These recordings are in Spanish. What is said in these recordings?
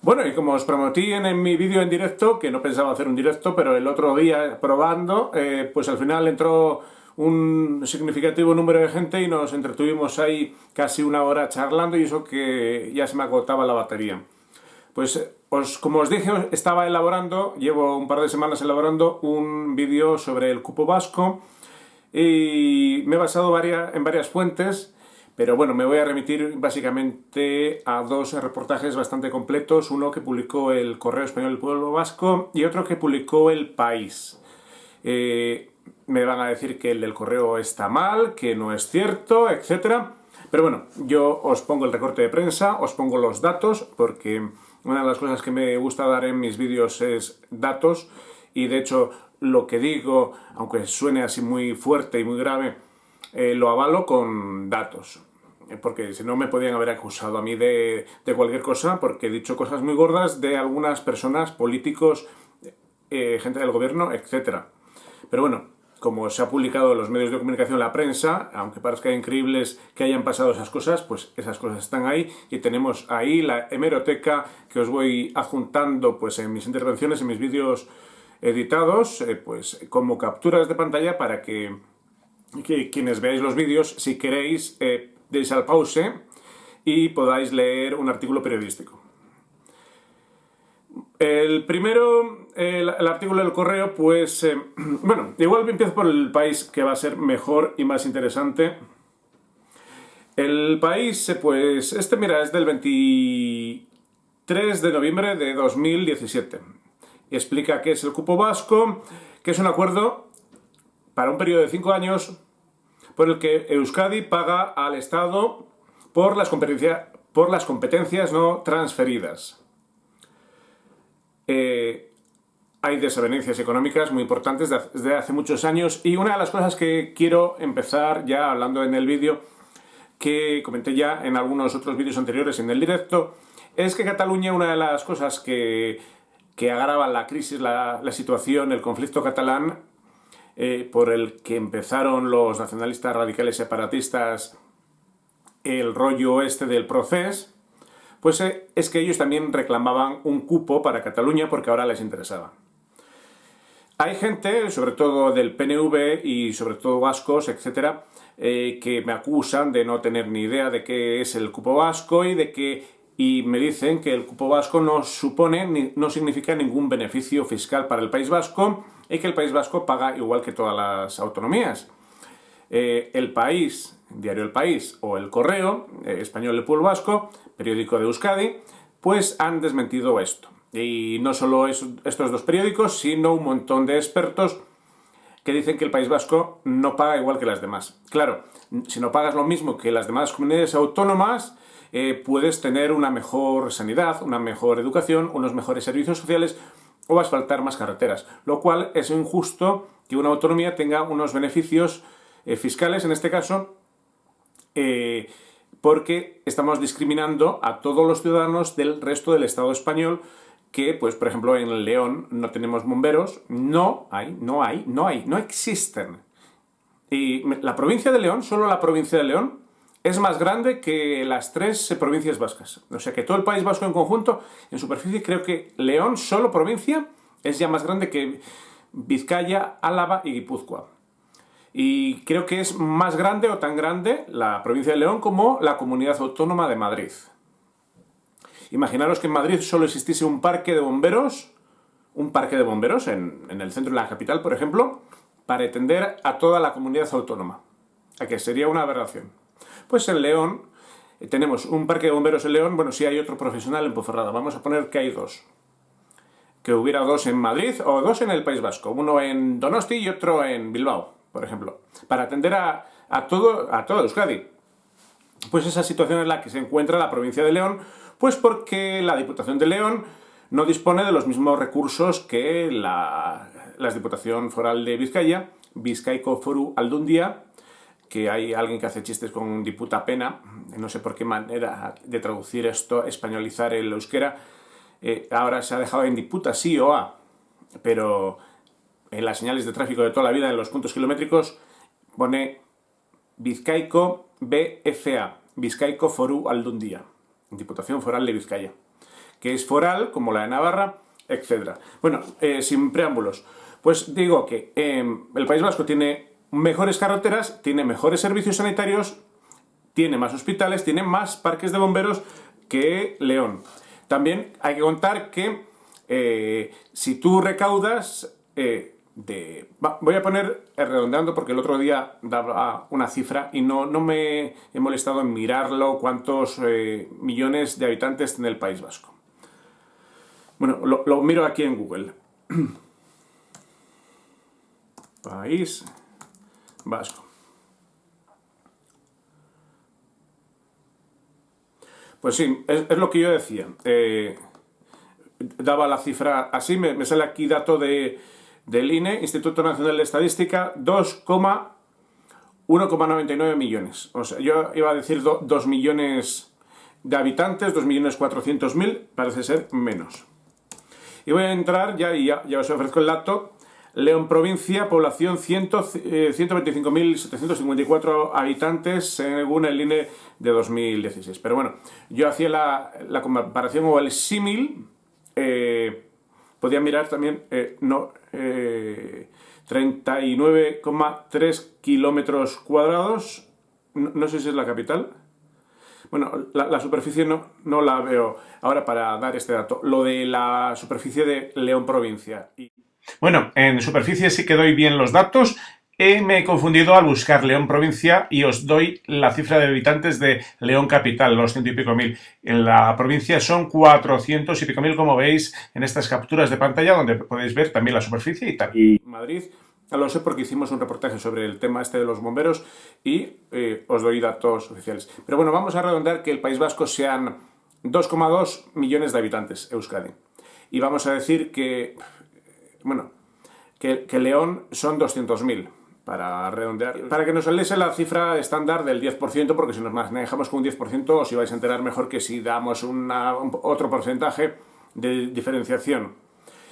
Bueno, y como os prometí en mi vídeo en directo, que no pensaba hacer un directo, pero el otro día probando, pues al final entró un significativo número de gente y nos entretuvimos ahí casi una hora charlando y eso que ya se me agotaba la batería. Pues como os dije, estaba elaborando, llevo un par de semanas elaborando un vídeo sobre el cupo vasco y me he basado en varias fuentes, pero bueno, me voy a remitir básicamente a dos reportajes bastante completos, uno que publicó el Correo Español del Pueblo Vasco y otro que publicó El País. Me van a decir que el del Correo está mal, que no es cierto, etcétera. Pero bueno, yo os pongo el recorte de prensa, os pongo los datos, porque una de las cosas que me gusta dar en mis vídeos es datos, y de hecho lo que digo, aunque suene así muy fuerte y muy grave, lo avalo con datos. Porque si no me podían haber acusado a mí de cualquier cosa, porque he dicho cosas muy gordas de algunas personas, políticos, gente del gobierno, etcétera. Pero bueno, como se ha publicado en los medios de comunicación, la prensa, aunque parezca increíbles que hayan pasado esas cosas, pues esas cosas están ahí y tenemos ahí la hemeroteca que os voy adjuntando pues en mis intervenciones, en mis vídeos editados, pues como capturas de pantalla para que quienes veáis los vídeos, si queréis, deis al pause y podáis leer un artículo periodístico. El primero, el artículo del Correo, pues, bueno, igual empiezo por El País, que va a ser mejor y más interesante. El País, pues, mira, es del 23 de noviembre de 2017. Y explica qué es el cupo vasco, que es un acuerdo para un periodo de 5 años por el que Euskadi paga al Estado por las competencias no transferidas. Hay desavenencias económicas muy importantes desde hace muchos años y una de las cosas que quiero empezar ya hablando en el vídeo, que comenté ya en algunos otros vídeos anteriores en el directo, es que Cataluña, una de las cosas que agrava la crisis, la situación, el conflicto catalán, por el que empezaron los nacionalistas radicales separatistas el rollo del procés, pues es que ellos también reclamaban un cupo para Cataluña porque ahora les interesaba. Hay gente, sobre todo del PNV y sobre todo vascos, etcétera, que me acusan de no tener ni idea de qué es el cupo vasco y me dicen que el cupo vasco no significa ningún beneficio fiscal para el País Vasco y que el País Vasco paga igual que todas las autonomías. El País, diario El País, o El Correo Español del Pueblo Vasco, periódico de Euskadi, pues han desmentido esto. Y no solo estos dos periódicos, sino un montón de expertos que dicen que el País Vasco no paga igual que las demás. Claro, si no pagas lo mismo que las demás comunidades autónomas, puedes tener una mejor sanidad, una mejor educación, unos mejores servicios sociales o vas a asfaltar más carreteras, lo cual es injusto que una autonomía tenga unos beneficios fiscales, en este caso, porque estamos discriminando a todos los ciudadanos del resto del Estado español que, pues, por ejemplo, en León no tenemos bomberos, no existen. Y la provincia de León, solo la provincia de León, es más grande que las 3 provincias vascas. O sea que todo el País Vasco en conjunto, en superficie, creo que León, solo provincia, es ya más grande que Vizcaya, Álava y Guipúzcoa. Y creo que es más grande o tan grande la provincia de León como la Comunidad Autónoma de Madrid. Imaginaros que en Madrid solo existiese un parque de bomberos en el centro de la capital, por ejemplo, para atender a toda la comunidad autónoma. ¿A que sería una aberración? Pues en León tenemos un parque de bomberos en León, bueno, sí hay otro profesional en Ponferrada, vamos a poner que hay 2. Que hubiera 2 en Madrid o 2 en el País Vasco, uno en Donosti y otro en Bilbao, por ejemplo, para atender a todo Euskadi. Pues esa situación es la que se encuentra la provincia de León, pues porque la Diputación de León no dispone de los mismos recursos que la Diputación Foral de Vizcaya, Bizkaiko Foru Aldundia, que hay alguien que hace chistes con diputapena, no sé por qué manera de traducir esto, españolizar el euskera, ahora se ha dejado en diputasioa, pero en las señales de tráfico de toda la vida, en los puntos kilométricos, pone Bizkaiko BFA, Bizkaiko Foru Aldundia, Diputación Foral de Vizcaya, que es foral, como la de Navarra, etc. Bueno, sin preámbulos, pues digo que el País Vasco tiene mejores carreteras, tiene mejores servicios sanitarios, tiene más hospitales, tiene más parques de bomberos que León. También hay que contar que si tú recaudas... voy a poner redondeando porque el otro día daba una cifra y no me he molestado en mirarlo cuántos millones de habitantes tiene el País Vasco. Bueno, lo miro aquí en Google. País Vasco. Pues sí, es lo que yo decía. Daba la cifra así, me sale aquí dato del INE, Instituto Nacional de Estadística, 1,99 millones. O sea, yo iba a decir 2 millones de habitantes, 2.400.000, parece ser menos. Y voy a entrar, ya os ofrezco el dato, León provincia, población 125.754 habitantes según el INE de 2016. Pero bueno, yo hacía la comparación o el símil, podía mirar también 39,3 kilómetros cuadrados, no sé si es la capital. Bueno, la superficie no la veo ahora para dar este dato. Lo de la superficie de León provincia. Bueno, en superficie sí que doy bien los datos. Me he confundido al buscar León provincia y os doy la cifra de habitantes de León capital, los 100 y pico mil. En la provincia son 400 y pico mil, como veis en estas capturas de pantalla, donde podéis ver también la superficie y tal. Y Madrid, lo sé porque hicimos un reportaje sobre el tema este de los bomberos y os doy datos oficiales. Pero bueno, vamos a redondear que el País Vasco sean 2,2 millones de habitantes, Euskadi. Y vamos a decir que, bueno, que León son 200.000. Para redondear, para que nos saliese la cifra estándar del 10%, porque si nos manejamos con un 10% os ibais a enterar mejor que si damos otro porcentaje de diferenciación.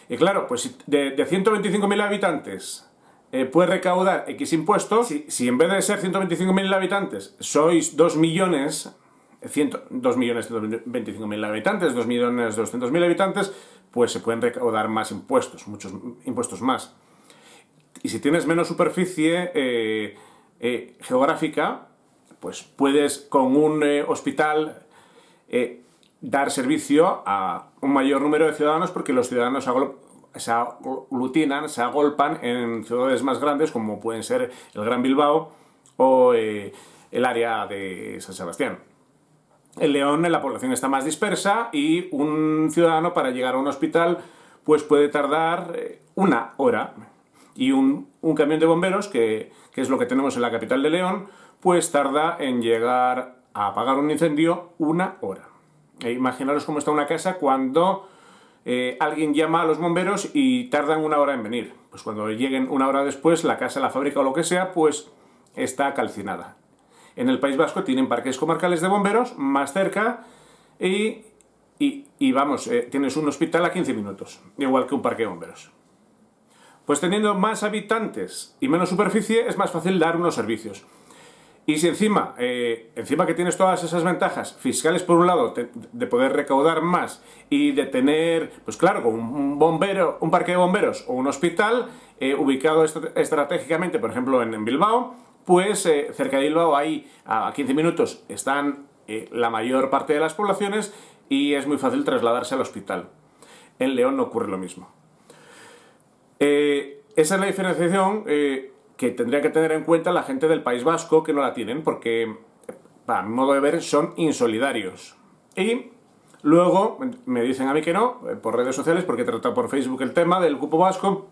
Y claro, pues de 125.000 habitantes puedes recaudar X impuestos, si en vez de ser 125.000 habitantes sois 2.125.000 habitantes, 2.200.000 habitantes, pues se pueden recaudar más impuestos, muchos impuestos más. Y si tienes menos superficie geográfica, pues puedes con un hospital dar servicio a un mayor número de ciudadanos, porque los ciudadanos se aglutinan, se agolpan en ciudades más grandes como pueden ser el Gran Bilbao o el área de San Sebastián. En León la población está más dispersa y un ciudadano para llegar a un hospital pues puede tardar una hora. Y un camión de bomberos, que es lo que tenemos en la capital de León, pues tarda en llegar a apagar un incendio una hora. Imaginaros cómo está una casa cuando alguien llama a los bomberos y tardan una hora en venir. Pues cuando lleguen una hora después, la casa, la fábrica o lo que sea, pues está calcinada. En el País Vasco tienen parques comarcales de bomberos más cerca y vamos, tienes un hospital a 15 minutos, igual que un parque de bomberos. Pues teniendo más habitantes y menos superficie es más fácil dar unos servicios. Y si encima que tienes todas esas ventajas fiscales por un lado, de poder recaudar más y de tener, pues claro, un parque de bomberos o un hospital ubicado estratégicamente, por ejemplo en Bilbao, pues cerca de Bilbao ahí a 15 minutos están la mayor parte de las poblaciones y es muy fácil trasladarse al hospital. En León no ocurre lo mismo. Esa es la diferenciación que tendría que tener en cuenta la gente del País Vasco, que no la tienen, porque, a mi modo de ver, son insolidarios. Y luego me dicen a mí que no, por redes sociales, porque he tratado por Facebook el tema del cupo vasco.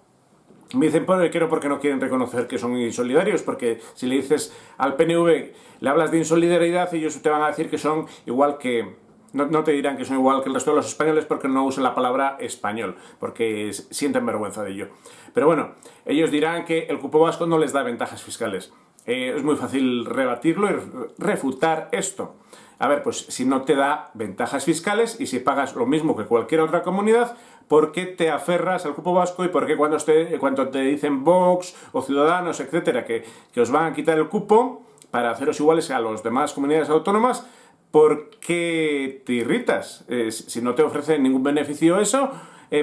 Me dicen porque no quieren reconocer que son insolidarios, porque si le dices al PNV, le hablas de insolidaridad, ellos te van a decir que son igual que... No te dirán que son igual que el resto de los españoles porque no usan la palabra español, porque sienten vergüenza de ello. Pero bueno, ellos dirán que el cupo vasco no les da ventajas fiscales. Es muy fácil rebatirlo y refutar esto. A ver, pues si no te da ventajas fiscales y si pagas lo mismo que cualquier otra comunidad, ¿por qué te aferras al cupo vasco y por qué cuando te dicen Vox o Ciudadanos, etcétera, que os van a quitar el cupo para haceros iguales a las demás comunidades autónomas, ¿por qué te irritas? Si no te ofrece ningún beneficio eso,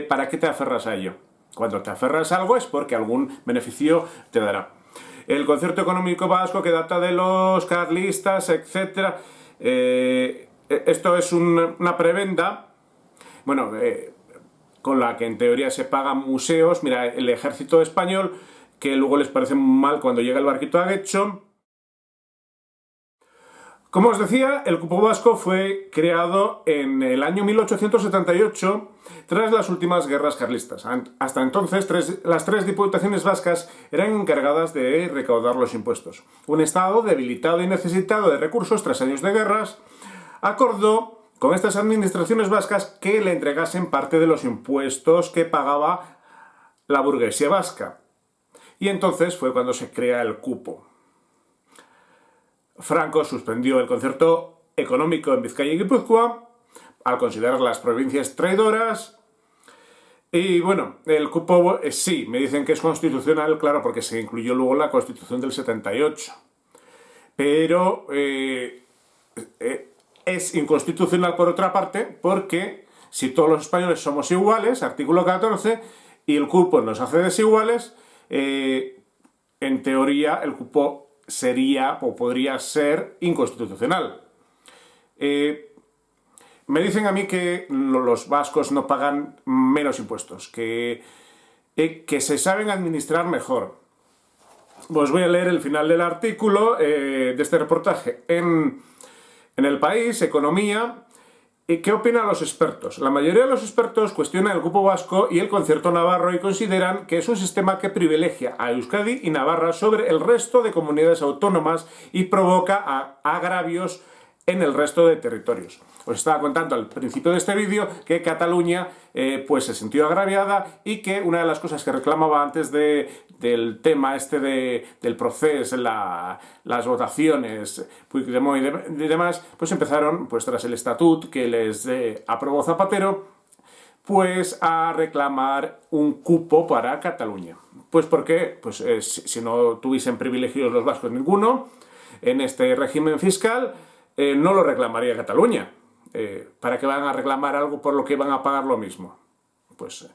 ¿para qué te aferras a ello? Cuando te aferras a algo es porque algún beneficio te dará. El concierto económico vasco, que data de los carlistas, etc. Esto es una prebenda, bueno, con la que en teoría se pagan museos. Mira, el ejército español, que luego les parece mal cuando llega el barquito a Guecho. Como os decía, el cupo vasco fue creado en el año 1878 tras las últimas guerras carlistas. Hasta entonces, las tres diputaciones vascas eran encargadas de recaudar los impuestos. Un Estado debilitado y necesitado de recursos tras años de guerras acordó con estas administraciones vascas que le entregasen parte de los impuestos que pagaba la burguesía vasca. Y entonces fue cuando se crea el cupo. Franco suspendió el concierto económico en Vizcaya y Guipúzcoa al considerar las provincias traidoras. Y bueno, el cupo sí, me dicen que es constitucional, claro, porque se incluyó luego en la Constitución del 78. Pero es inconstitucional por otra parte, porque si todos los españoles somos iguales, artículo 14, y el cupo nos hace desiguales, en teoría el cupo sería o podría ser inconstitucional. Me dicen a mí que los vascos no pagan menos impuestos, que se saben administrar mejor. Os voy a leer el final del artículo de este reportaje en El País, Economía. ¿Qué opinan los expertos? La mayoría de los expertos cuestionan el cupo vasco y el concierto navarro y consideran que es un sistema que privilegia a Euskadi y Navarra sobre el resto de comunidades autónomas y provoca agravios en el resto de territorios. Os estaba contando al principio de este vídeo que Cataluña pues se sintió agraviada y que una de las cosas que reclamaba antes del tema del proceso, las votaciones, Puigdemont y demás, pues empezaron, pues tras el estatut que les aprobó Zapatero, pues a reclamar un cupo para Cataluña. Pues porque pues, si no tuviesen privilegios los vascos ninguno en este régimen fiscal, no lo reclamaría Cataluña. ¿Para qué van a reclamar algo por lo que van a pagar lo mismo? Pues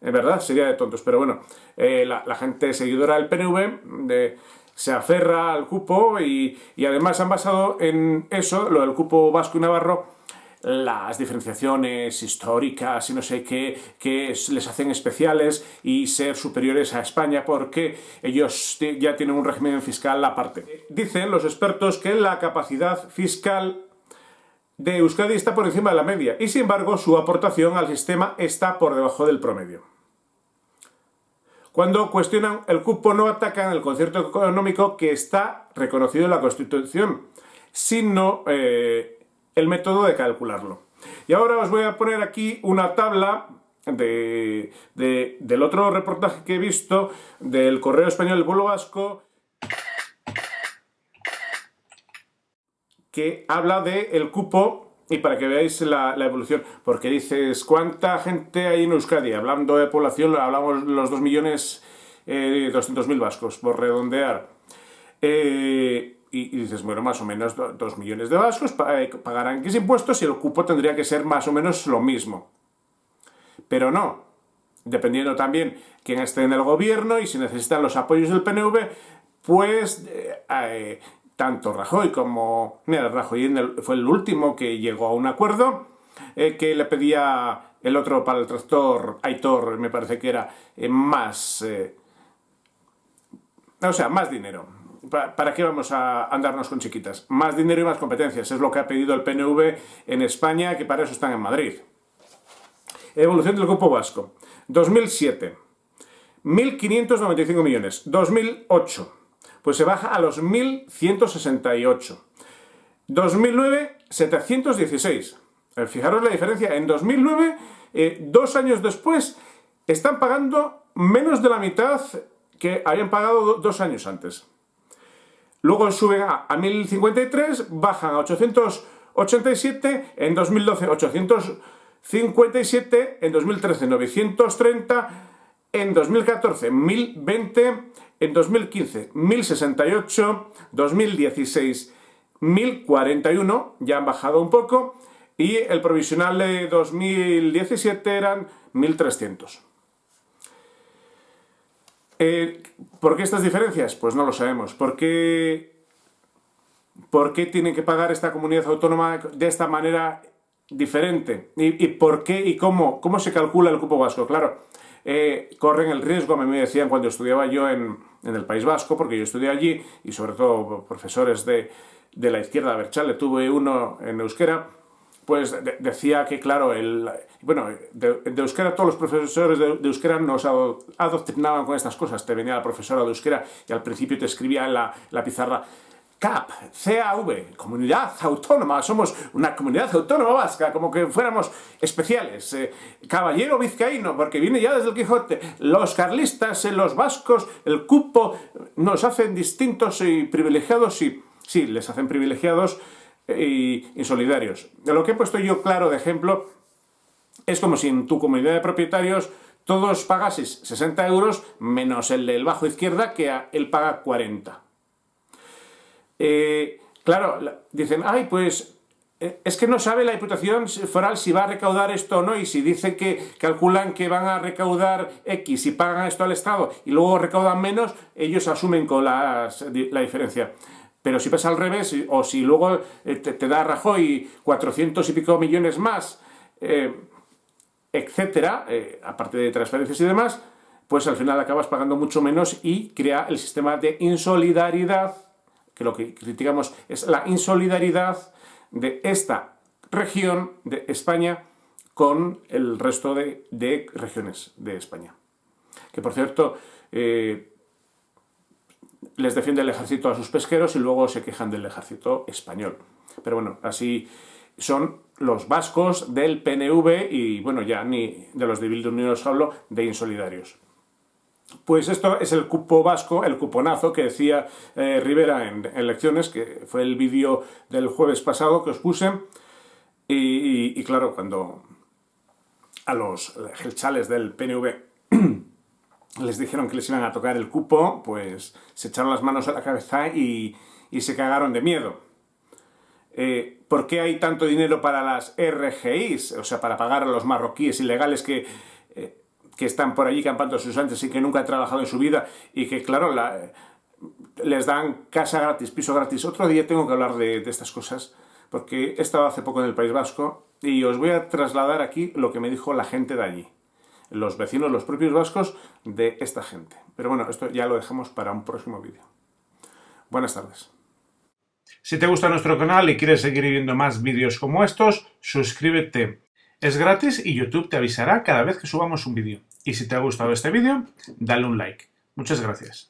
en verdad sería de tontos. Pero bueno, la gente seguidora del PNV se aferra al cupo y además han basado en eso, lo del cupo vasco y navarro, las diferenciaciones históricas y no sé qué, que les hacen especiales y ser superiores a España porque ellos ya tienen un régimen fiscal aparte. Dicen los expertos que la capacidad fiscal de Euskadi está por encima de la media y sin embargo su aportación al sistema está por debajo del promedio. Cuando cuestionan el cupo no atacan el concierto económico que está reconocido en la Constitución, sino el método de calcularlo. Y ahora os voy a poner aquí una tabla del otro reportaje que he visto del Correo Español del Pueblo Vasco, que habla del cupo y para que veáis la evolución, porque dices, ¿cuánta gente hay en Euskadi? Hablando de población, hablamos de los 2.200.000 vascos, por redondear. Y dices, bueno, más o menos 2 millones de vascos pagarán X impuestos y el cupo tendría que ser más o menos lo mismo. Pero no, dependiendo también quién esté en el gobierno y si necesitan los apoyos del PNV, pues tanto Rajoy como... Mira, Rajoy fue el último que llegó a un acuerdo que le pedía el otro para el tractor, Aitor, me parece que era más... o sea, más dinero. ¿Para qué vamos a andarnos con chiquitas? Más dinero y más competencias. Es lo que ha pedido el PNV en España, que para eso están en Madrid. Evolución del cupo vasco. 2007. 1.595 millones. 2008. Pues se baja a los 1.168. 2009, 716. Fijaros la diferencia. En 2009, 2 años después, están pagando menos de la mitad que habían pagado 2 años antes. Luego suben a 1.053, bajan a 887, en 2012 857, en 2013 930, en 2014 1.020, en 2015 1.068, 2016 1.041, ya han bajado un poco, y el provisional de 2017 eran 1.300. ¿Por qué estas diferencias? Pues no lo sabemos. ¿Por qué tienen que pagar esta comunidad autónoma de esta manera diferente? ¿Y por qué y cómo se calcula el cupo vasco? Claro, corren el riesgo, a mí me decían cuando estudiaba yo en el País Vasco, porque yo estudié allí, y sobre todo profesores de la izquierda, Abertzale, tuve uno en euskera, pues decía que, claro, de euskera, todos los profesores de euskera nos adoctrinaban con estas cosas. Te venía la profesora de euskera y al principio te escribía en la pizarra: CAP, CAV, comunidad autónoma, somos una comunidad autónoma vasca, como que fuéramos especiales. Caballero vizcaíno, porque viene ya desde el Quijote. Los carlistas, los vascos, el cupo, nos hacen distintos y privilegiados, y sí, les hacen privilegiados y insolidarios. Lo que he puesto yo claro de ejemplo es como si en tu comunidad de propietarios todos pagases 60 euros menos el del bajo izquierda, que él paga 40. Claro, dicen, ay, pues es que no sabe la Diputación Foral si va a recaudar esto o no, y si dice que calculan que van a recaudar X y pagan esto al Estado y luego recaudan menos, ellos asumen con la diferencia. Pero si pasa al revés, o si luego te da Rajoy 400 y pico millones más, etcétera, aparte de transferencias y demás, pues al final acabas pagando mucho menos y crea el sistema de insolidaridad, que lo que criticamos es la insolidaridad de esta región de España con el resto de regiones de España. Que, por cierto, les defiende el ejército a sus pesqueros y luego se quejan del ejército español. Pero bueno, así son los vascos del PNV y, bueno, ya ni de los de Bildu ni os hablo, de insolidarios. Pues esto es el cupo vasco, el cuponazo que decía Rivera en elecciones, que fue el vídeo del jueves pasado que os puse. Y claro, cuando a los gelchales del PNV les dijeron que les iban a tocar el cupo, pues se echaron las manos a la cabeza y se cagaron de miedo. ¿Por qué hay tanto dinero para las RGIs? O sea, para pagar a los marroquíes ilegales que están por allí campando sus antes y que nunca han trabajado en su vida y que, claro, les dan casa gratis, piso gratis. Otro día tengo que hablar de estas cosas, porque he estado hace poco en el País Vasco y os voy a trasladar aquí lo que me dijo la gente de allí. Los vecinos, los propios vascos de esta gente. Pero bueno, esto ya lo dejamos para un próximo vídeo. Buenas tardes. Si te gusta nuestro canal y quieres seguir viendo más vídeos como estos, suscríbete. Es gratis y YouTube te avisará cada vez que subamos un vídeo. Y si te ha gustado este vídeo, dale un like. Muchas gracias.